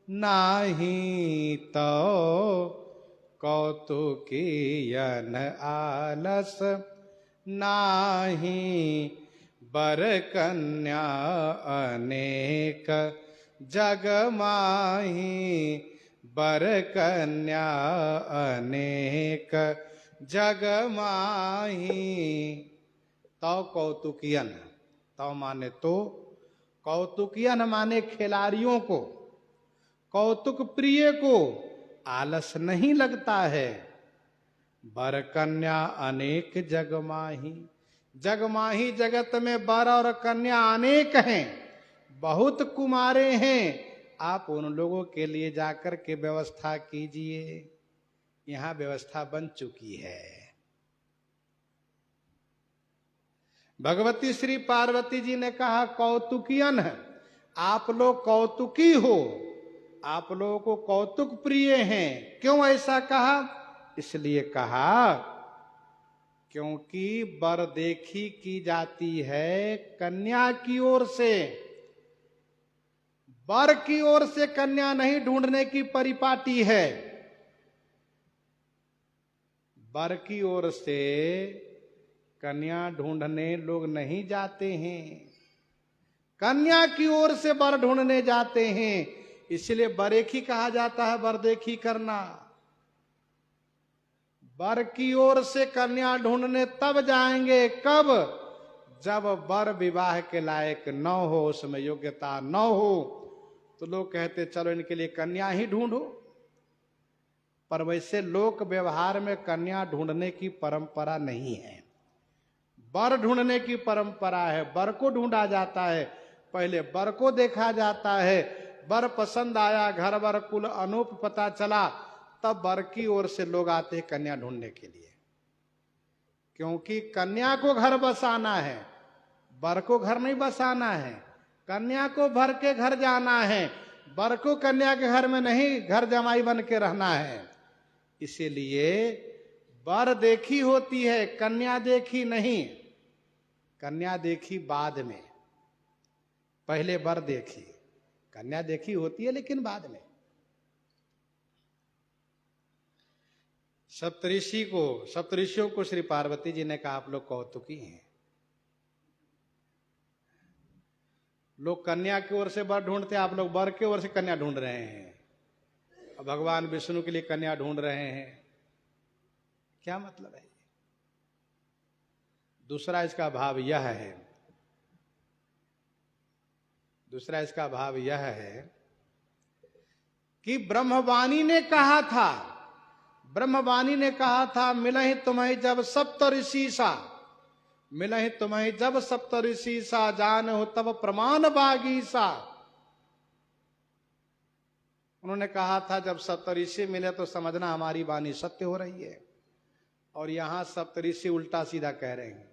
नाही, तो कौतुकियन आलस नाही, बर कन्या अनेक जग माही, बर कन्या अनेक जग माही। तो कौतुकियन, तो माने तो, कौतुकियन माने खिलाड़ियों को, कौतुक प्रिय को आलस नहीं लगता है। बर कन्या अनेक जग माही, जग माही जगत में बर और कन्या अनेक हैं, बहुत कुमारे हैं। आप उन लोगों के लिए जाकर के व्यवस्था कीजिए, यहां व्यवस्था बन चुकी है। भगवती श्री पार्वती जी ने कहा कौतुकियन है, आप लोग कौतुकी हो, आप लोगों को कौतुक प्रिय हैं। क्यों ऐसा कहा? इसलिए कहा क्योंकि बरदेखी की जाती है कन्या की ओर से, बर की ओर से कन्या नहीं ढूंढने की परिपाटी है। बर की ओर से कन्या ढूंढने लोग नहीं जाते हैं, कन्या की ओर से बर ढूंढने जाते हैं। इसलिए बरेखी कहा जाता है, बरदेखी करना। बर की ओर से कन्या ढूंढने तब जाएंगे, कब? जब बर विवाह के लायक न हो, उसमें योग्यता न हो, तो लोग कहते चलो इनके लिए कन्या ही ढूंढो। पर वैसे लोक व्यवहार में कन्या ढूंढने की परंपरा नहीं है, बर ढूंढने की परंपरा है। बर को ढूंढा जाता है, पहले बर को देखा जाता है, बर पसंद आया, घर बर कुल अनूप पता चला, तब बर की ओर से लोग आते हैं कन्या ढूंढने के लिए। क्योंकि कन्या को घर बसाना है, बर को घर नहीं बसाना है। कन्या को बर के घर जाना है, बर को कन्या के घर में नहीं घर जमाई बन के रहना है। इसीलिए बर देखी होती है, कन्या देखी नहीं। कन्या देखी बाद में, पहले बर देखी, कन्या देखी होती है लेकिन बाद में। सप्तऋषियों को श्री पार्वती जी ने कहा आप लोग कौतुकी हैं, लोग कन्या की ओर से बर ढूंढते, आप लोग बर की ओर से कन्या ढूंढ रहे हैं। भगवान विष्णु के लिए कन्या ढूंढ रहे हैं, क्या मतलब है? दूसरा इसका भाव यह है, दूसरा इसका भाव यह है कि ब्रह्मवाणी ने कहा था, ब्रह्मवाणी ने कहा था मिलहि तुम्हें जब सप्तऋषि सा, मिलहि तुम्हें जब सप्तऋषि सा, जान हो तब प्रमाण बागी सा। उन्होंने कहा था जब सप्तऋषि मिले तो समझना हमारी वाणी सत्य हो रही है, और यहां सप्तऋषि उल्टा सीधा कह रहे हैं,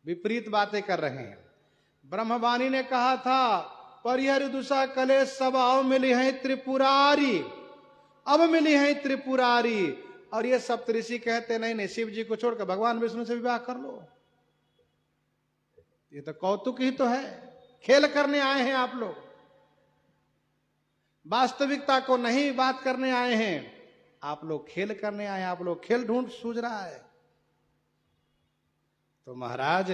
विपरीत बातें कर रहे हैं। ब्रह्मवाणी ने कहा था परिहर दुषा कलेश सब आओ मिली है त्रिपुरारी, अब मिली है त्रिपुरारी। और ये सप्तऋषि कहते नहीं नहीं, शिव जी को छोड़कर भगवान विष्णु से विवाह कर लो। ये तो कौतुक ही तो है, खेल करने आए हैं आप लोग, वास्तविकता को नहीं बात करने आए हैं आप लोग, खेल करने आए हैं आप लोग, खेल ढूंढ सूझ रहा है। तो महाराज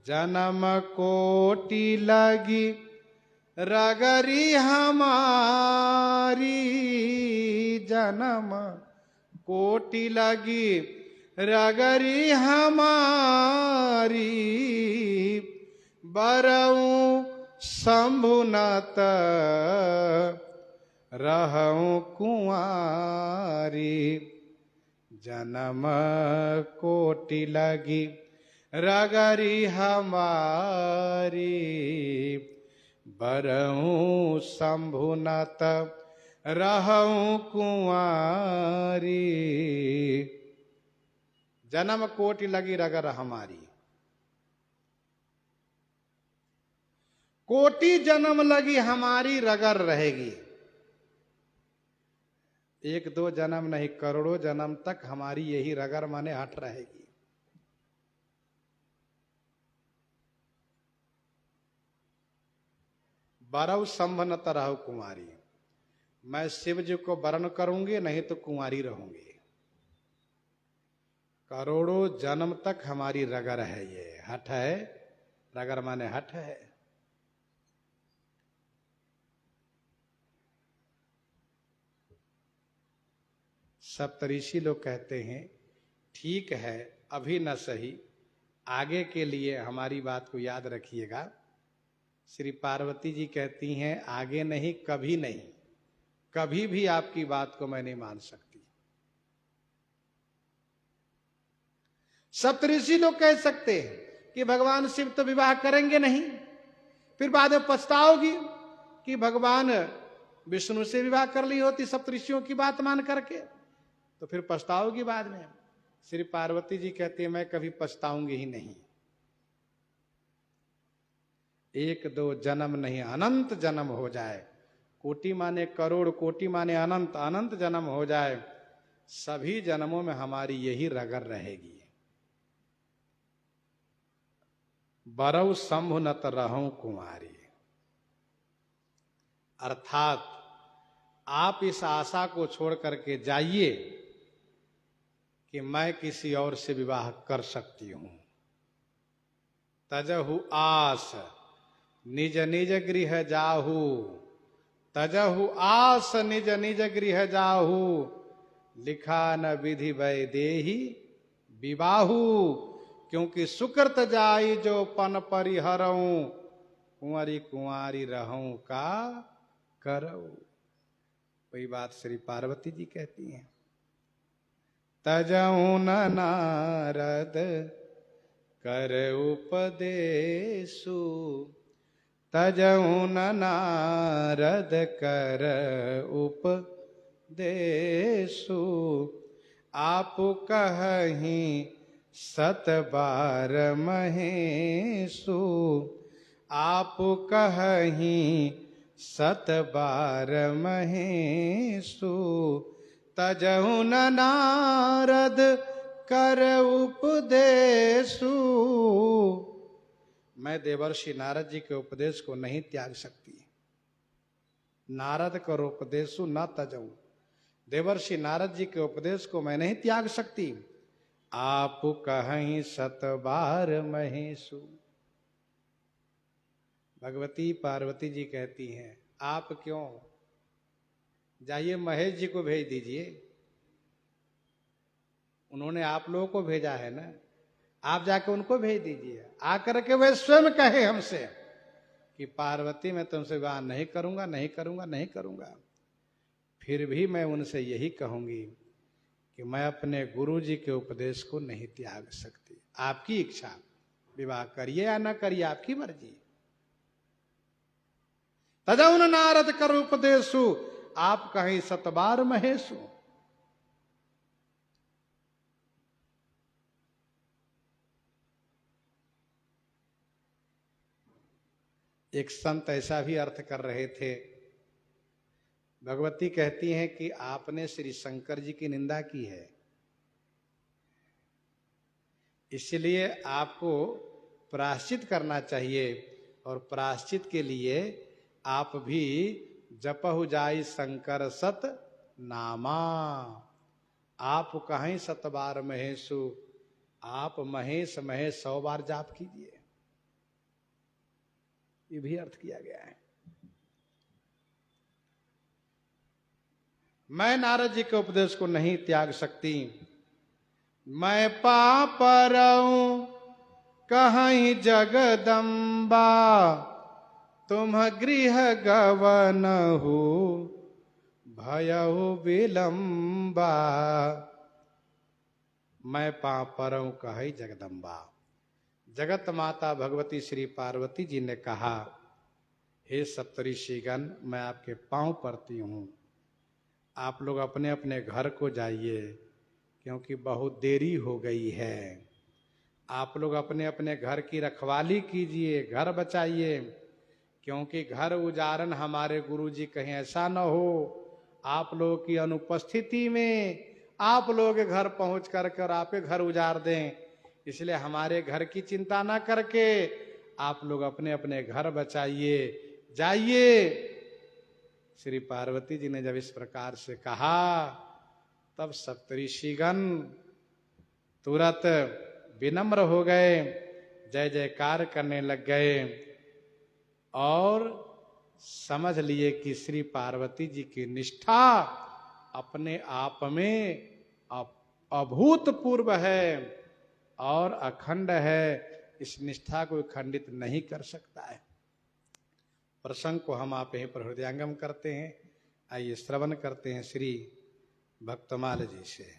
जन्म कोटि लगी रगरी हमारी, जन्म कोटि लगी रगरी हमारी, बरऊं शंभुनत रहूं कुंवारी। जन्म कोटि लगी रगरी हमारी, बरऊं शंभुनत रहूं कुंवारी। जन्म कोटि लगी रगर हमारी, कोटि जन्म लगी हमारी रगर रहेगी। एक दो जन्म नहीं, करोड़ों जन्म तक हमारी यही रगर माने हट रहेगी। बरऊ संभनत रहु कुंवारी, मैं शिव जी को वर्ण करूंगी नहीं तो कुंवारी रहूंगी। करोड़ों जन्म तक हमारी रगर है, ये हट है, रगर माने हट है। सप्तऋषि लोग कहते हैं ठीक है अभी न सही, आगे के लिए हमारी बात को याद रखिएगा। श्री पार्वती जी कहती हैं आगे नहीं, कभी नहीं, कभी भी आपकी बात को मैं नहीं मान सकती। सप्तऋषि लोग कह सकते हैं कि भगवान शिव तो विवाह करेंगे नहीं, फिर बाद में पछताओगी कि भगवान विष्णु से विवाह कर ली होती सप्तऋषियों की बात मान करके, तो फिर पछताओगी बाद में। श्री पार्वती जी कहती है मैं कभी पछताऊंगी ही नहीं। एक दो जन्म नहीं, अनंत जन्म हो जाए, कोटि माने करोड़, कोटि माने अनंत, अनंत जन्म हो जाए, सभी जन्मों में हमारी यही रगर रहेगी। बरऊ शंभुनत रहूं कुंवारी, अर्थात आप इस आशा को छोड़ करके जाइए कि मैं किसी और से विवाह कर सकती हूं। तजहु आस निज निज गृह जाहू, तजहु आस निज निज गृह जाहू, लिखा न विधि वैदेही विवाहू, क्योंकि सुकृत जाई जो पन परिहरऊं, कुंवरी कुंवारी रहूं का करऊ। वही बात श्री पार्वती जी कहती हैं। तजहु न नारद कर उपदेशु, तजहु न नारद कर उपदेशु, आप कहीं सत बार महेशु, आप कहीं सत बार महेशु, तजहु न नारद कर उपदेशु। मैं देवर्षि नारद जी के उपदेश को नहीं त्याग सकती। नारद कर उपदेशु न तजहु, देवर्षि नारद जी के उपदेश को मैं नहीं त्याग सकती। आप कहीं सत बार महेशु। भगवती पार्वती जी कहती हैं आप क्यों, जाइए महेश जी को भेज दीजिए, उन्होंने आप लोगों को भेजा है ना, आप जाके उनको भेज दीजिए, आकर के वे स्वयं कहे हमसे कि पार्वती मैं तुमसे विवाह नहीं करूंगा, नहीं करूंगा, नहीं करूंगा। फिर भी मैं उनसे यही कहूंगी कि मैं अपने गुरु जी के उपदेश को नहीं त्याग सकती। आपकी इच्छा, विवाह करिए या ना करिए, आपकी मर्जी। तजहु न नारद कर उपदेशु, आप कहीं सतबार महेशु। एक संत ऐसा भी अर्थ कर रहे थे, भगवती कहती हैं कि आपने श्री शंकर जी की निंदा की है, इसलिए आपको प्रायश्चित करना चाहिए, और प्रायश्चित के लिए आप भी जपहु जाई शंकर सत नामा। आप कहीं सतबार महेशु, आप महेश महेश 100 बार जाप कीजिए। ये भी अर्थ किया गया है। मैं नारद जी के उपदेश को नहीं त्याग सकती। मैं पाप रहूं कहीं जगदम्बा, तुम गृह गवन हो भयहु विलंबा। मैं पाप रहूं कहीं जगदम्बा। जगत माता भगवती श्री पार्वती जी ने कहा, हे सप्तऋषिगण, मैं आपके पांव पड़ती हूं, आप लोग अपने अपने घर को जाइए, क्योंकि बहुत देरी हो गई है। आप लोग अपने अपने घर की रखवाली कीजिए, घर बचाइए, क्योंकि घर उजारन हमारे गुरु जी कहीं ऐसा न हो आप लोगों की अनुपस्थिति में आप लोगों के घर पहुंच करके और आपके घर उजाड़ दें। इसलिए हमारे घर की चिंता ना करके आप लोग अपने अपने घर बचाइए, जाइए। श्री पार्वती जी ने जब इस प्रकार से कहा, तब सप्तऋषिगण तुरंत विनम्र हो गए, जय जयकार करने लग गए और समझ लिए कि श्री पार्वती जी की निष्ठा अपने आप में अभूतपूर्व है और अखंड है। इस निष्ठा को खंडित नहीं कर सकता है। प्रसंग को हम आप यहीं पर हृदयंगम करते हैं। आइए श्रवण करते हैं श्री भक्तमाल जी से।